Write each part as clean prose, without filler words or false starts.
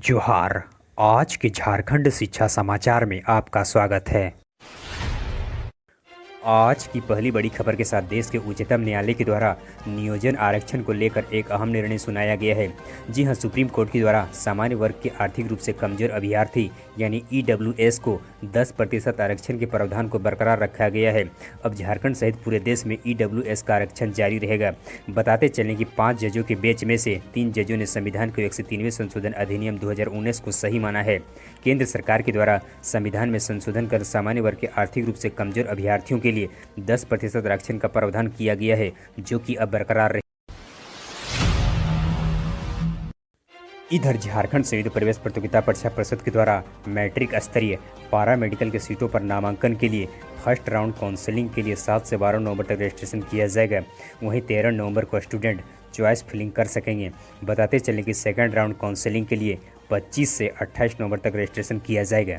जोहार। आज के झारखंड शिक्षा समाचार में आपका स्वागत है। आज की पहली बड़ी खबर के साथ देश के उच्चतम न्यायालय के द्वारा नियोजन आरक्षण को लेकर एक अहम निर्णय सुनाया गया है। जी हां, सुप्रीम कोर्ट के द्वारा सामान्य वर्ग के आर्थिक रूप से कमजोर अभ्यर्थी यानी ईडब्ल्यूएस को 10% आरक्षण के प्रावधान को बरकरार रखा गया है। अब झारखंड सहित पूरे देश में ईडब्ल्यूएस का आरक्षण जारी रहेगा। बताते चलें कि 5 जजों के बेंच में से 3 जजों ने संविधान के 103वें संशोधन अधिनियम 2019 को सही माना है। केंद्र सरकार के द्वारा संविधान में संशोधन कर सामान्य वर्ग के आर्थिक रूप से कमजोर अभ्यर्थियों के लिए 10% आरक्षण का प्रावधान किया गया है, जो कि अब बरकरार रहे। इधर झारखंड संयुक्त प्रवेश प्रतियोगिता परीक्षा परिषद के द्वारा मैट्रिक स्तरीय पारा मेडिकल के सीटों पर नामांकन के लिए फर्स्ट राउंड काउंसलिंग के लिए 7 से 12 नवंबर तक रजिस्ट्रेशन किया जाएगा। वहीं 13 नवंबर को स्टूडेंट चॉइस फिलिंग कर सकेंगे। बताते चलें कि सेकंड राउंड काउंसलिंग के लिए 25 से 28 नवंबर तक रजिस्ट्रेशन किया जाएगा।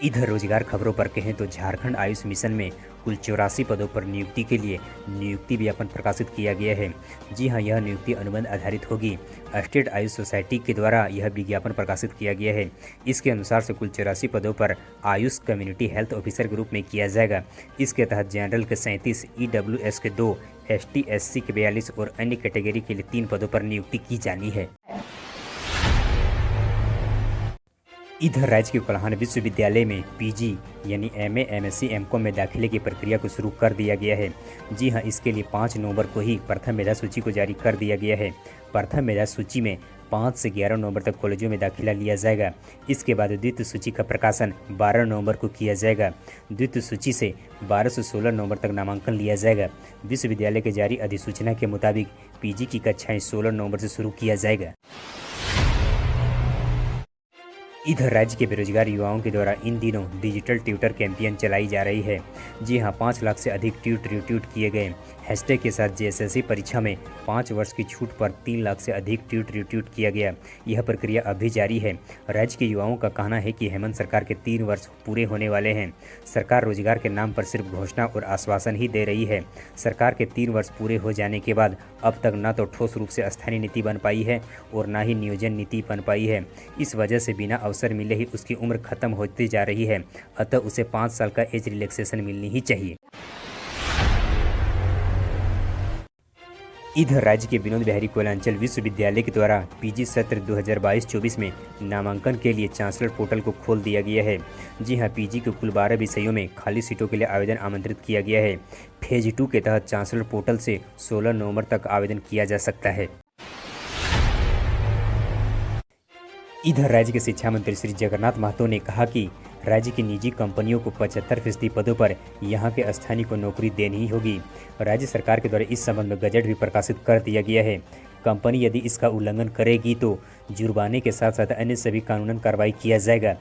इधर रोजगार खबरों पर कहें तो झारखंड आयुष मिशन में कुल 84 पदों पर नियुक्ति के लिए नियुक्ति विज्ञापन प्रकाशित किया गया है। जी हां, यह नियुक्ति अनुबंध आधारित होगी। स्टेट आयुष सोसाइटी के द्वारा यह विज्ञापन प्रकाशित किया गया है। इसके अनुसार से कुल 84 पदों पर आयुष कम्युनिटी हेल्थ ऑफिसर के रूप में किया जाएगा। इसके तहत जनरल के 37, ईडब्ल्यूएस के 2, ST SC के 42 और अन्य कैटेगरी के लिए 3 पदों पर नियुक्ति की जानी है। इधर राज्य के कोल्हान विश्वविद्यालय में पीजी यानी MA MSc MCOM में दाखिले की प्रक्रिया को शुरू कर दिया गया है। जी हां, इसके लिए 5 नवंबर को ही प्रथम मेधा सूची को जारी कर दिया गया है। प्रथम मेधा सूची में 5 से 11 नवंबर तक कॉलेजों में दाखिला लिया जाएगा। इसके बाद द्वितीय सूची का प्रकाशन 12 नवंबर को किया जाएगा। द्वितीय सूची से 12 से 16 नवंबर तक नामांकन लिया जाएगा। विश्वविद्यालय के जारी अधिसूचना के मुताबिक पीजी की कक्षाएं 16 नवंबर से शुरू किया जाएगा। इधर राज्य के बेरोजगार युवाओं के द्वारा इन दिनों डिजिटल ट्यूटर कैंपेन चलाई जा रही है। जी हां, 5 लाख से अधिक ट्यूट किए गए। हैशटैग के साथ JSSC परीक्षा में 5 वर्ष की छूट पर 3 लाख से अधिक ट्यूट किया गया। यह प्रक्रिया अभी जारी है। राज्य के युवाओं का कहना है कि हेमंत सरकार के 3 वर्ष पूरे होने वाले हैं। सरकार रोजगार के नाम पर सिर्फ घोषणा और आश्वासन ही दे रही है। सरकार के 3 वर्ष पूरे हो जाने के बाद अब तक न तो ठोस रूप से स्थानीय नीति बन पाई है और न ही नियोजन नीति बन पाई है। इस वजह से बिना अवसर मिले ही उसकी उम्र खत्म होती जा रही है। अतः उसे 5 साल का एज रिलैक्सेशन मिलनी ही चाहिए। इधर राज्य के विनोद बिहारी कोयलांचल विश्वविद्यालय के द्वारा पीजी सत्र 2022-24 में नामांकन के लिए चांसलर पोर्टल को खोल दिया गया है। जी हां, पीजी के कुल 12 विषयों में खाली सीटों के लिए आवेदन आमंत्रित किया गया है। फेज 2 के तहत चांसलर पोर्टल से 16 नवंबर तक आवेदन किया जा सकता है। इधर राज्य के शिक्षा मंत्री श्री जगन्नाथ महतो ने कहा कि राज्य की निजी कंपनियों को 75% पदों पर यहां के स्थानीय को नौकरी देनी ही होगी। राज्य सरकार के द्वारा इस संबंध में गजट भी प्रकाशित कर दिया गया है। कंपनी यदि इसका उल्लंघन करेगी तो जुर्माने के साथ साथ अन्य सभी कानूनन कार्रवाई किया जाएगा।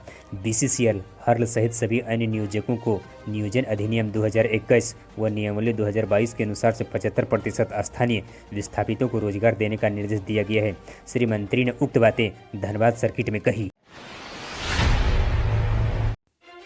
BCCL, हर्ल सहित सभी अन्य नियोजकों को नियोजन अधिनियम 2021 व नियमावली 2022 के अनुसार से 75% स्थानीय विस्थापितों को रोजगार देने का निर्देश दिया गया है। श्री मंत्री ने उक्त बातें धनबाद सर्किट में कही।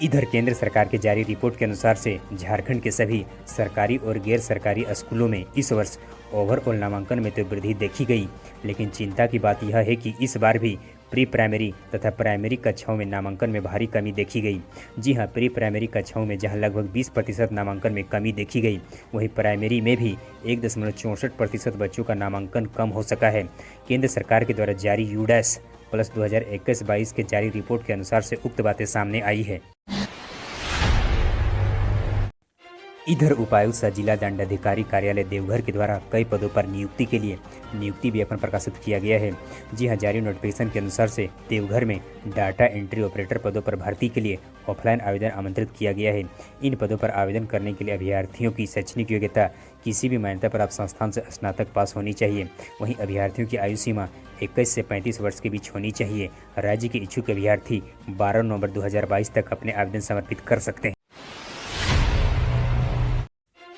इधर केंद्र सरकार के जारी रिपोर्ट के अनुसार से झारखंड के सभी सरकारी और गैर सरकारी स्कूलों में इस वर्ष ओवरऑल नामांकन में तो वृद्धि देखी गई, लेकिन चिंता की बात यह है कि इस बार भी प्री प्राइमरी तथा प्राइमरी कक्षाओं में नामांकन में भारी कमी देखी गई। जी हां, प्री प्राइमरी कक्षाओं में जहां लगभग 20% नामांकन में कमी देखी गई, वहीं प्राइमरी में भी 1.64% बच्चों का नामांकन कम हो सका है। केंद्र सरकार के द्वारा जारी यूडैस प्लस 2021-22 के जारी रिपोर्ट के अनुसार से उक्त बातें सामने आई है। इधर उपायुक्त सह जिला दंडाधिकारी कार्यालय देवघर के द्वारा कई पदों पर नियुक्ति के लिए नियुक्ति विज्ञापन प्रकाशित किया गया है। जी हां, जारी नोटिफिकेशन के अनुसार से देवघर में डाटा एंट्री ऑपरेटर पदों पर भर्ती के लिए ऑफलाइन आवेदन आमंत्रित किया गया है। इन पदों पर आवेदन करने के लिए अभ्यर्थियों की शैक्षणिक योग्यता किसी भी मान्यता प्राप्त संस्थान से स्नातक पास होनी चाहिए। वहीं अभ्यर्थियों की आयु सीमा 21 से 35 वर्ष के बीच होनी चाहिए। राज्य के इच्छुक अभ्यर्थी 12 नवंबर 2022 तक अपने आवेदन समर्पित कर सकते हैं।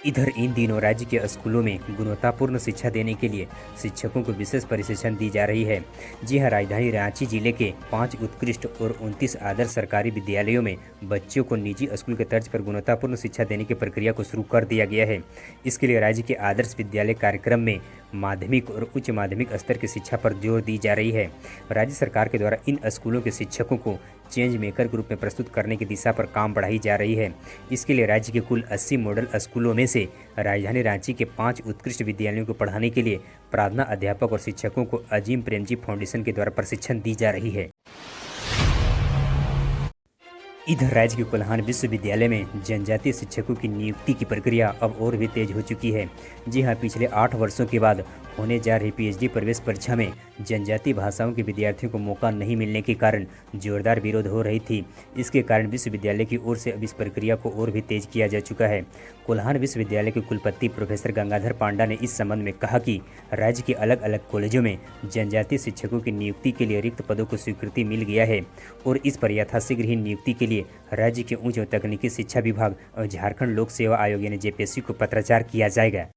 इधर इन दिनों राज्य के स्कूलों में गुणवत्तापूर्ण शिक्षा देने के लिए शिक्षकों को विशेष प्रशिक्षण दी जा रही है। जी हां, राजधानी रांची जिले के 5 उत्कृष्ट और 29 आदर्श सरकारी विद्यालयों में बच्चों को निजी स्कूल के तर्ज पर गुणवत्तापूर्ण शिक्षा देने की प्रक्रिया को शुरू कर दिया गया है। इसके लिए राज्य के आदर्श विद्यालय कार्यक्रम में माध्यमिक और उच्च माध्यमिक स्तर की शिक्षा पर जोर दी जा रही है। राज्य सरकार के द्वारा इन स्कूलों के शिक्षकों को चेंज मेकर के रूप में प्रस्तुत करने की दिशा पर काम बढ़ाई जा रही है। इसके लिए राज्य के कुल 80 मॉडल स्कूलों में से राजधानी रांची के 5 उत्कृष्ट विद्यालयों को पढ़ाने के लिए प्रार्थना अध्यापक और शिक्षकों को अजीम प्रेमजी फाउंडेशन के द्वारा प्रशिक्षण दी जा रही है। इधर राज्य के कोल्हान विश्वविद्यालय में जनजातीय शिक्षकों की नियुक्ति की प्रक्रिया अब और भी तेज हो चुकी है। जी हां, पिछले 8 वर्षों के बाद होने जा रही पीएचडी प्रवेश परीक्षा में जनजातीय भाषाओं के विद्यार्थियों को मौका नहीं मिलने के कारण जोरदार विरोध हो रही थी। इसके कारण विश्वविद्यालय की ओर से अब इस प्रक्रिया को और भी तेज किया जा चुका है। कोल्हान विश्वविद्यालय के कुलपति प्रोफेसर गंगाधर पांडा ने इस संबंध में कहा कि राज्य के अलग अलग कॉलेजों में जनजातीय शिक्षकों की नियुक्ति के लिए रिक्त पदों को स्वीकृति मिल गया है और इस पर यथाशीघ्र ही नियुक्ति के लिए राज्य के उच्च तकनीकी शिक्षा विभाग और झारखंड लोक सेवा आयोग यानी जेपीएससी को पत्राचार किया जाएगा।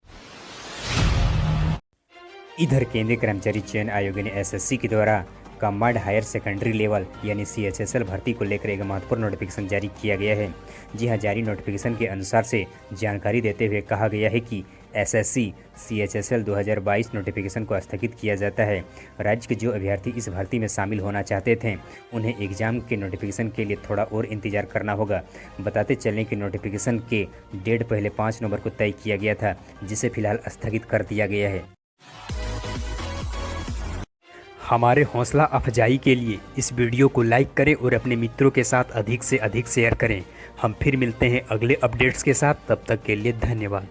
इधर केंद्रीय कर्मचारी चयन आयोग ने एसएससी के द्वारा कम्बाइंड हायर सेकेंडरी लेवल यानी सीएचएसएल भर्ती को लेकर एक महत्वपूर्ण नोटिफिकेशन जारी किया गया है। जी हां, जारी नोटिफिकेशन के अनुसार से जानकारी देते हुए कहा गया है कि एसएससी सीएचएसएल 2022 नोटिफिकेशन को स्थगित किया जाता है। राज्य के जो अभ्यर्थी इस भर्ती में शामिल होना चाहते थे उन्हें एग्जाम के नोटिफिकेशन के लिए थोड़ा और इंतजार करना होगा। बताते चलें कि नोटिफिकेशन के डेट पहले 5 नवंबर को तय किया गया था, जिसे फिलहाल स्थगित कर दिया गया है। हमारे हौसला अफजाई के लिए इस वीडियो को लाइक करें और अपने मित्रों के साथ अधिक से अधिक शेयर करें। हम फिर मिलते हैं अगले अपडेट्स के साथ, तब तक के लिए धन्यवाद।